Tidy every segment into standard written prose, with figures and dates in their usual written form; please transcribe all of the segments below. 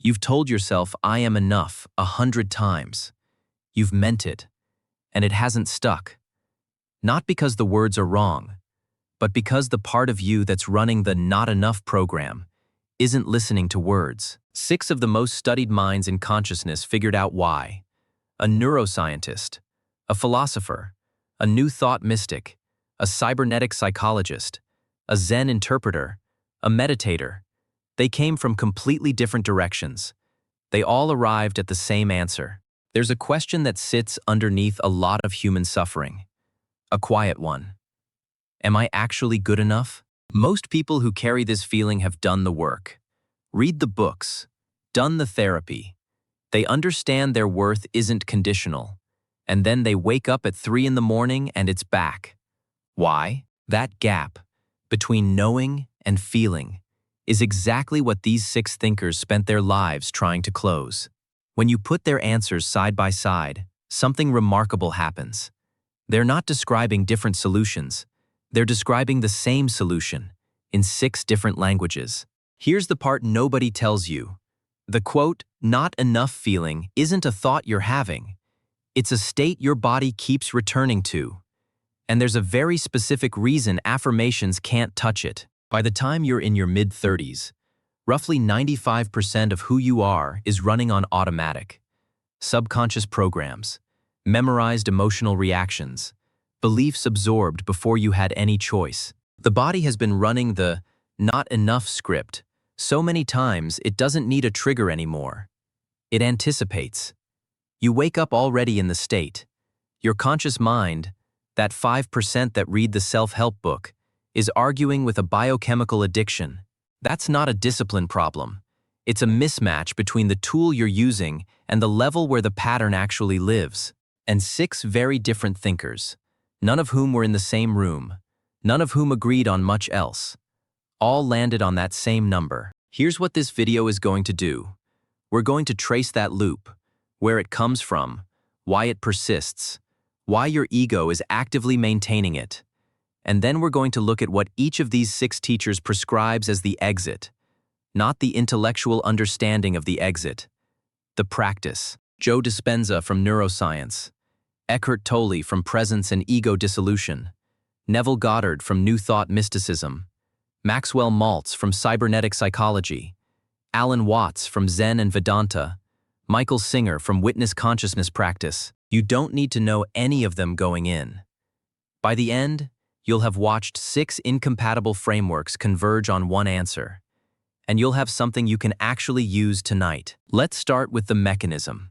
You've told yourself, "I am enough," 100 times. You've meant it, and it hasn't stuck. Not because the words are wrong, but because the part of you that's running the not enough program isn't listening to words. 6 of the most studied minds in consciousness figured out why. A neuroscientist, a philosopher, a new thought mystic, a cybernetic psychologist, a Zen interpreter, a meditator. They came from completely different directions. They all arrived at the same answer. There's a question that sits underneath a lot of human suffering. A quiet one. Am I actually good enough? Most people who carry this feeling have done the work. Read the books. Done the therapy. They understand their worth isn't conditional. And then they wake up at 3 in the morning and it's back. Why? That gap between knowing and feeling is exactly what these 6 thinkers spent their lives trying to close. When you put their answers side by side, something remarkable happens. They're not describing different solutions. They're describing the same solution in 6 different languages. Here's the part nobody tells you. The quote, "not enough" feeling isn't a thought you're having. It's a state your body keeps returning to. And there's a very specific reason affirmations can't touch it. By the time you're in your mid-30s, roughly 95% of who you are is running on automatic. Subconscious programs, memorized emotional reactions, beliefs absorbed before you had any choice. The body has been running the not enough script so many times it doesn't need a trigger anymore. It anticipates. You wake up already in the state. Your conscious mind, that 5% that read the self-help book, is arguing with a biochemical addiction. That's not a discipline problem. It's a mismatch between the tool you're using and the level where the pattern actually lives. And 6 very different thinkers, none of whom were in the same room, none of whom agreed on much else, all landed on that same number. Here's what this video is going to do. We're going to trace that loop, where it comes from, why it persists, why your ego is actively maintaining it. And then we're going to look at what each of these 6 teachers prescribes as the exit, not the intellectual understanding of the exit, the practice. Joe Dispenza from neuroscience, Eckhart Tolle from presence and ego dissolution, Neville Goddard from new thought mysticism, Maxwell Maltz from cybernetic psychology, Alan Watts from Zen and Vedanta, Michael Singer from witness consciousness practice. You don't need to know any of them going in. By the end, you'll have watched 6 incompatible frameworks converge on one answer, and you'll have something you can actually use tonight. Let's start with the mechanism,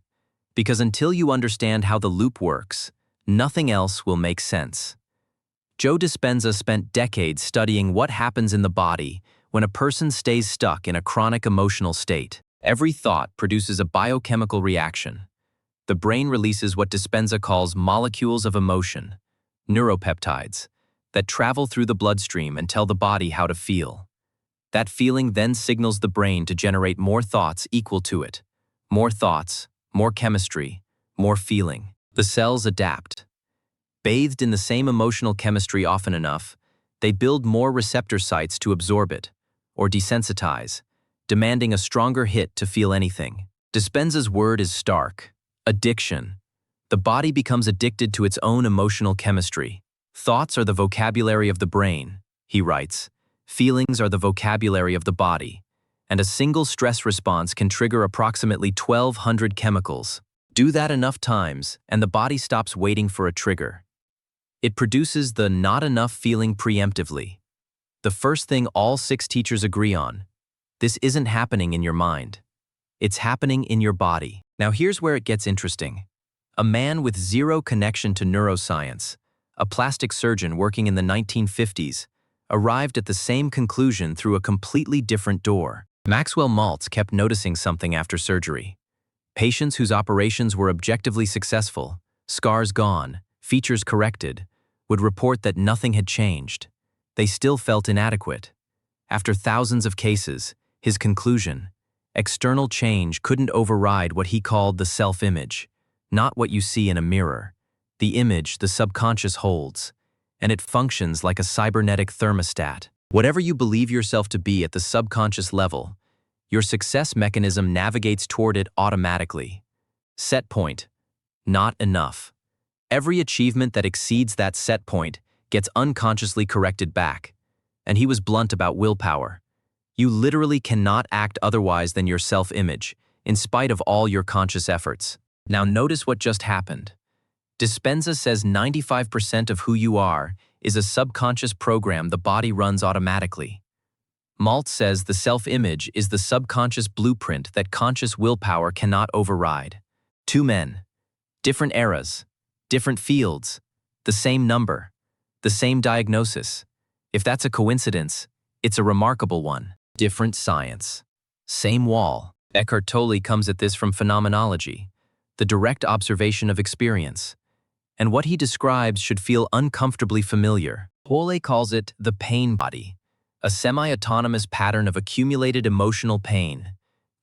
because until you understand how the loop works, nothing else will make sense. Joe Dispenza spent decades studying what happens in the body when a person stays stuck in a chronic emotional state. Every thought produces a biochemical reaction. The brain releases what Dispenza calls molecules of emotion, neuropeptides, that travel through the bloodstream and tell the body how to feel. That feeling then signals the brain to generate more thoughts equal to it. More thoughts, more chemistry, more feeling. The cells adapt. Bathed in the same emotional chemistry often enough, they build more receptor sites to absorb it, or desensitize, demanding a stronger hit to feel anything. Dispenza's word is stark: addiction. The body becomes addicted to its own emotional chemistry. Thoughts are the vocabulary of the brain, he writes. Feelings are the vocabulary of the body, and a single stress response can trigger approximately 1,200 chemicals. Do that enough times, and the body stops waiting for a trigger. It produces the not enough feeling preemptively. The first thing all 6 teachers agree on: this isn't happening in your mind. It's happening in your body. Now here's where it gets interesting. A man with zero connection to neuroscience, a plastic surgeon working in the 1950s, arrived at the same conclusion through a completely different door. Maxwell Maltz kept noticing something after surgery. Patients whose operations were objectively successful, scars gone, features corrected, would report that nothing had changed. They still felt inadequate. After thousands of cases, his conclusion: external change couldn't override what he called the self-image, not what you see in a mirror, the image the subconscious holds, and it functions like a cybernetic thermostat. Whatever you believe yourself to be at the subconscious level, Your success mechanism navigates toward it automatically. Set point. Not enough. Every achievement that exceeds that set point gets unconsciously corrected back. And he was blunt about willpower. You literally cannot act otherwise than your self-image, in spite of all your conscious efforts. Now notice what just happened. Dispenza says 95% of who you are is a subconscious program the body runs automatically. Maltz says the self-image is the subconscious blueprint that conscious willpower cannot override. Two men, different eras, different fields, the same number, the same diagnosis. If that's a coincidence, it's a remarkable one. Different science. Same wall. Eckhart Tolle comes at this from phenomenology, the direct observation of experience. And what he describes should feel uncomfortably familiar. Tolle calls it the pain body, a semi-autonomous pattern of accumulated emotional pain,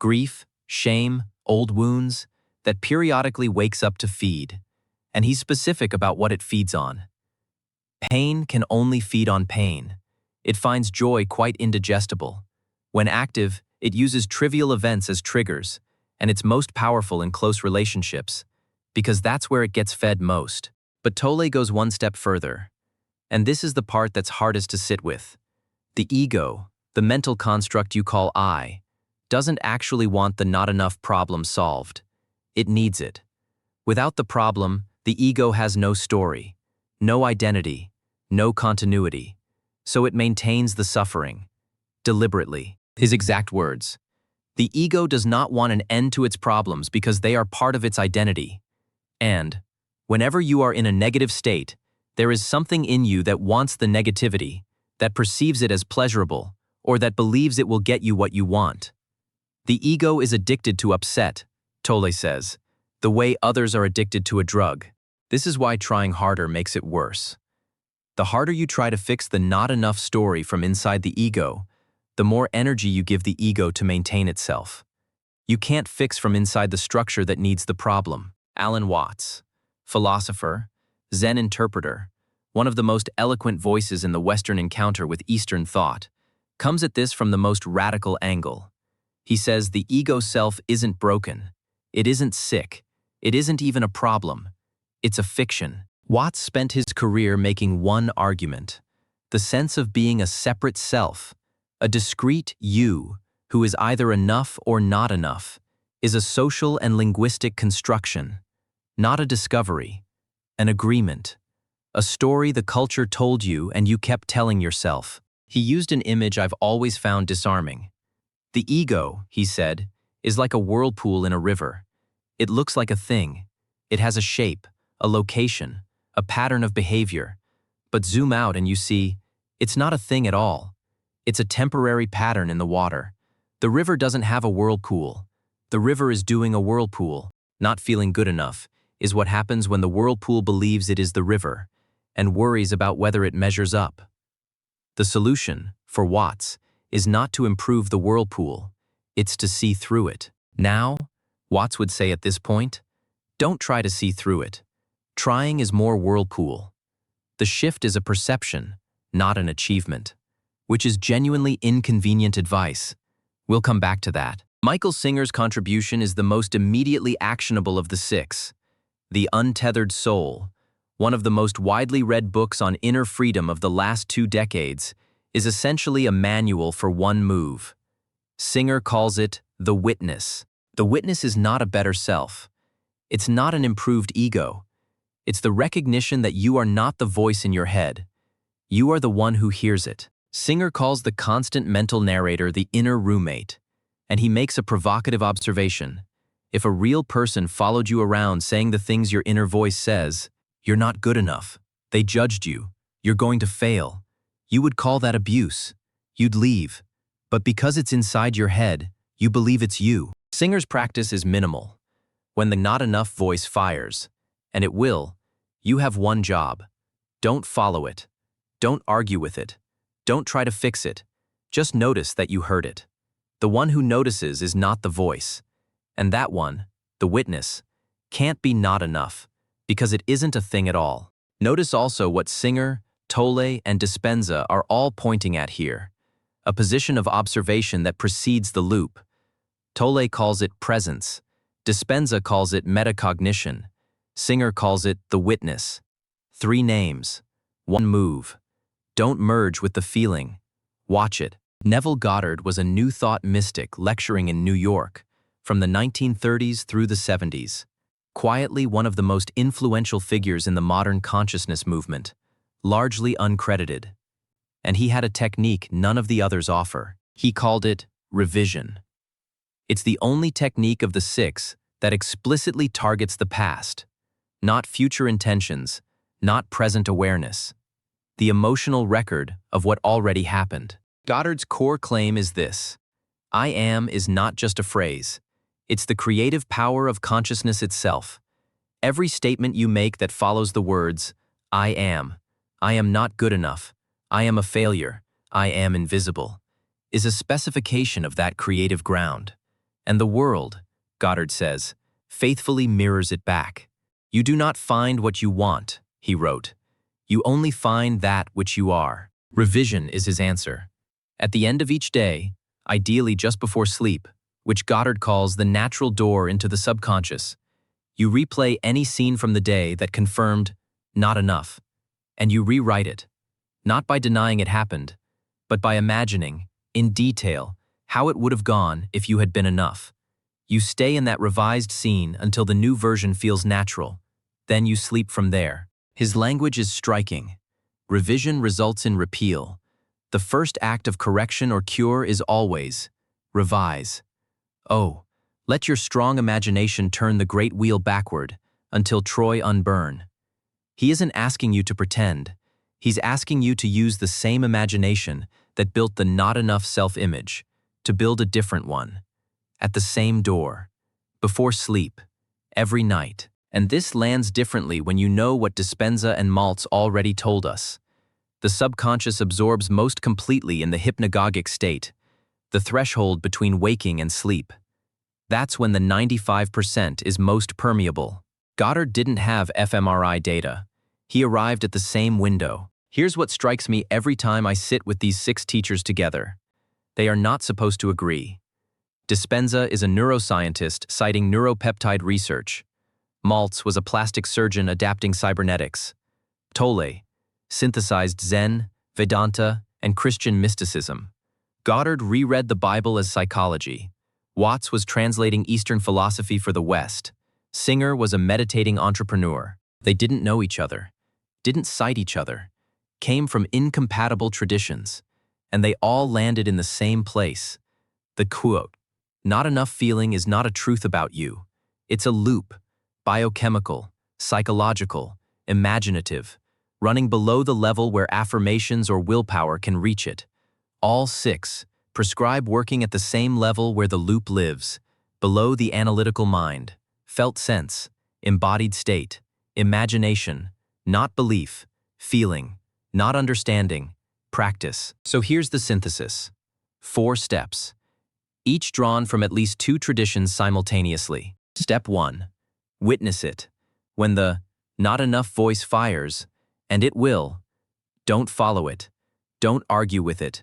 grief, shame, old wounds, that periodically wakes up to feed. And he's specific about what it feeds on. Pain can only feed on pain. It finds joy quite indigestible. When active, it uses trivial events as triggers, and it's most powerful in close relationships, because that's where it gets fed most. But Tolle goes one step further. And this is the part that's hardest to sit with. The ego, the mental construct you call I, doesn't actually want the not enough problem solved. It needs it. Without the problem, the ego has no story, no identity, no continuity. So it maintains the suffering, deliberately. His exact words. The ego does not want an end to its problems because they are part of its identity. And, whenever you are in a negative state, there is something in you that wants the negativity, that perceives it as pleasurable, or that believes it will get you what you want. The ego is addicted to upset, Tolle says, the way others are addicted to a drug. This is why trying harder makes it worse. The harder you try to fix the not enough story from inside the ego, the more energy you give the ego to maintain itself. You can't fix from inside the structure that needs the problem. Alan Watts, philosopher, Zen interpreter, one of the most eloquent voices in the Western encounter with Eastern thought, comes at this from the most radical angle. He says the ego self isn't broken, it isn't sick, it isn't even a problem, it's a fiction. Watts spent his career making one argument: the sense of being a separate self, a discrete you who is either enough or not enough, is a social and linguistic construction, not a discovery, an agreement, a story the culture told you and you kept telling yourself. He used an image I've always found disarming. The ego, he said, is like a whirlpool in a river. It looks like a thing. It has a shape, a location, a pattern of behavior. But zoom out and you see, it's not a thing at all. It's a temporary pattern in the water. The river doesn't have a whirlpool. The river is doing a whirlpool. Not feeling good enough is what happens when the whirlpool believes it is the river and worries about whether it measures up. The solution, for Watts, is not to improve the whirlpool. It's to see through it. Now, Watts would say at this point, don't try to see through it. Trying is more whirlpool. The shift is a perception, not an achievement, which is genuinely inconvenient advice. We'll come back to that. Michael Singer's contribution is the most immediately actionable of the six. The Untethered Soul, one of the most widely read books on inner freedom of the last 2 decades, is essentially a manual for one move. Singer calls it the witness. The witness is not a better self. It's not an improved ego. It's the recognition that you are not the voice in your head. You are the one who hears it. Singer calls the constant mental narrator the inner roommate, and he makes a provocative observation. If a real person followed you around saying the things your inner voice says, you're not good enough, they judged you, you're going to fail, you would call that abuse. You'd leave. But because it's inside your head, you believe it's you. Singer's practice is minimal. When the not enough voice fires, and it will, you have one job. Don't follow it. Don't argue with it. Don't try to fix it. Just notice that you heard it. The one who notices is not the voice. And that one, the witness, can't be not enough, because it isn't a thing at all. Notice also what Singer, Tolle, and Dispenza are all pointing at here. A position of observation that precedes the loop, Tolle calls it presence. Dispenza calls it metacognition. Singer calls it the witness. 3 names. 1 move. Don't merge with the feeling. Watch it. Neville Goddard was a New Thought mystic lecturing in New York from the 1930s through the 70s. Quietly one of the most influential figures in the modern consciousness movement, largely uncredited. And he had a technique none of the others offer. He called it revision. It's the only technique of the 6 that explicitly targets the past, not future intentions, not present awareness, the emotional record of what already happened. Goddard's core claim is this: I am is not just a phrase. It's the creative power of consciousness itself. Every statement you make that follows the words, I am not good enough, I am a failure, I am invisible, is a specification of that creative ground. And the world, Goddard says, faithfully mirrors it back. You do not find what you want, he wrote. You only find that which you are. Revision is his answer. At the end of each day, ideally just before sleep, which Goddard calls the natural door into the subconscious, you replay any scene from the day that confirmed not enough, and you rewrite it, not by denying it happened, but by imagining, in detail, how it would have gone if you had been enough. You stay in that revised scene until the new version feels natural. Then you sleep from there. His language is striking. Revision results in repeal. The first act of correction or cure is always revise. Oh, let your strong imagination turn the great wheel backward until Troy unburn. He isn't asking you to pretend. He's asking you to use the same imagination that built the not enough self-image, to build a different one. At the same door. Before sleep. Every night. And this lands differently when you know what Dispenza and Maltz already told us. The subconscious absorbs most completely in the hypnagogic state, the threshold between waking and sleep. That's when the 95% is most permeable. Goddard didn't have fMRI data. He arrived at the same window. Here's what strikes me every time I sit with these 6 teachers together. They are not supposed to agree. Dispenza is a neuroscientist citing neuropeptide research. Maltz was a plastic surgeon adapting cybernetics. Tolle synthesized Zen, Vedanta, and Christian mysticism. Goddard reread the Bible as psychology. Watts was translating Eastern philosophy for the West. Singer was a meditating entrepreneur. They didn't know each other, didn't cite each other, came from incompatible traditions, and they all landed in the same place. The quote, "Not enough feeling is not a truth about you. It's a loop, biochemical, psychological, imaginative, running below the level where affirmations or willpower can reach it. All 6 prescribe working at the same level where the loop lives, below the analytical mind, felt sense, embodied state, imagination, not belief, feeling, not understanding, practice." So here's the synthesis. 4 steps, each drawn from at least 2 traditions simultaneously. Step 1. Witness it. When the not enough voice fires, and it will, don't follow it. Don't argue with it.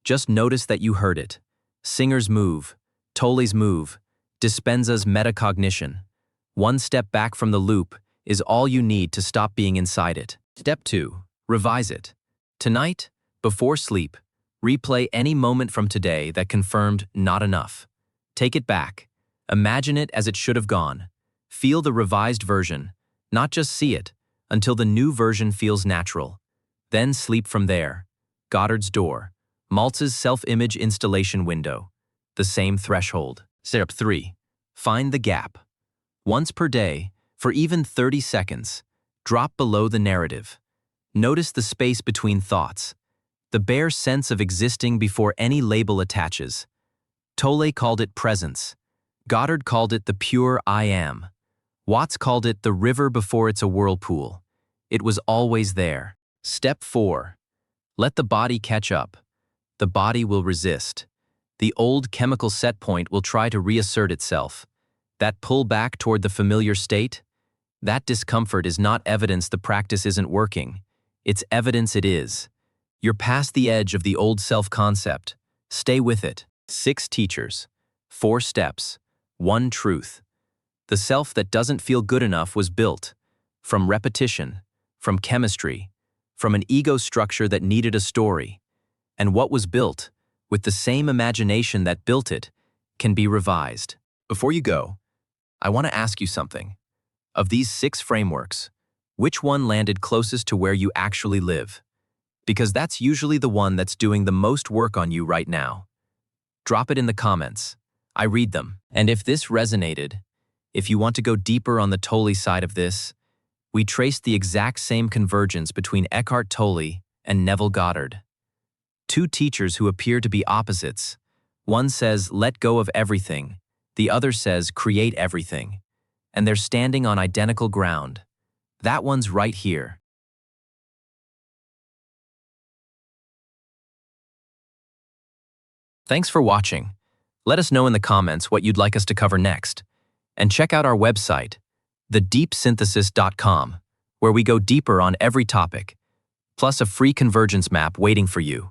Just notice that you heard it. Singer's move, Tolle's move, Dispenza's metacognition. 1 step back from the loop is all you need to stop being inside it. Step 2. Revise it. Tonight, before sleep, replay any moment from today that confirmed not enough. Take it back. Imagine it as it should have gone. Feel the revised version, not just see it, until the new version feels natural. Then sleep from there. Goddard's door. Maltz's self-image installation window. The same threshold. Step 3. Find the gap. Once per day, for even 30 seconds, drop below the narrative. Notice the space between thoughts, the bare sense of existing before any label attaches. Tolle called it presence. Goddard called it the pure I am. Watts called it the river before it's a whirlpool. It was always there. Step 4. Let the body catch up. The body will resist. The old chemical set point will try to reassert itself. That pull back toward the familiar state? That discomfort is not evidence the practice isn't working. It's evidence it is. You're past the edge of the old self-concept. Stay with it. 6 teachers. 4 steps, 1 truth. The self that doesn't feel good enough was built from repetition, from chemistry, from an ego structure that needed a story. And what was built, with the same imagination that built it, can be revised. Before you go, I want to ask you something. Of these 6 frameworks, which one landed closest to where you actually live? Because that's usually the one that's doing the most work on you right now. Drop it in the comments. I read them. And if this resonated, if you want to go deeper on the Tolle side of this, we traced the exact same convergence between Eckhart Tolle and Neville Goddard. 2 teachers who appear to be opposites. One says, let go of everything. The other says, create everything. And they're standing on identical ground. That one's right here. Thanks for watching. Let us know in the comments what you'd like us to cover next. And check out our website, thedeepsynthesis.com, where we go deeper on every topic, plus a free convergence map waiting for you.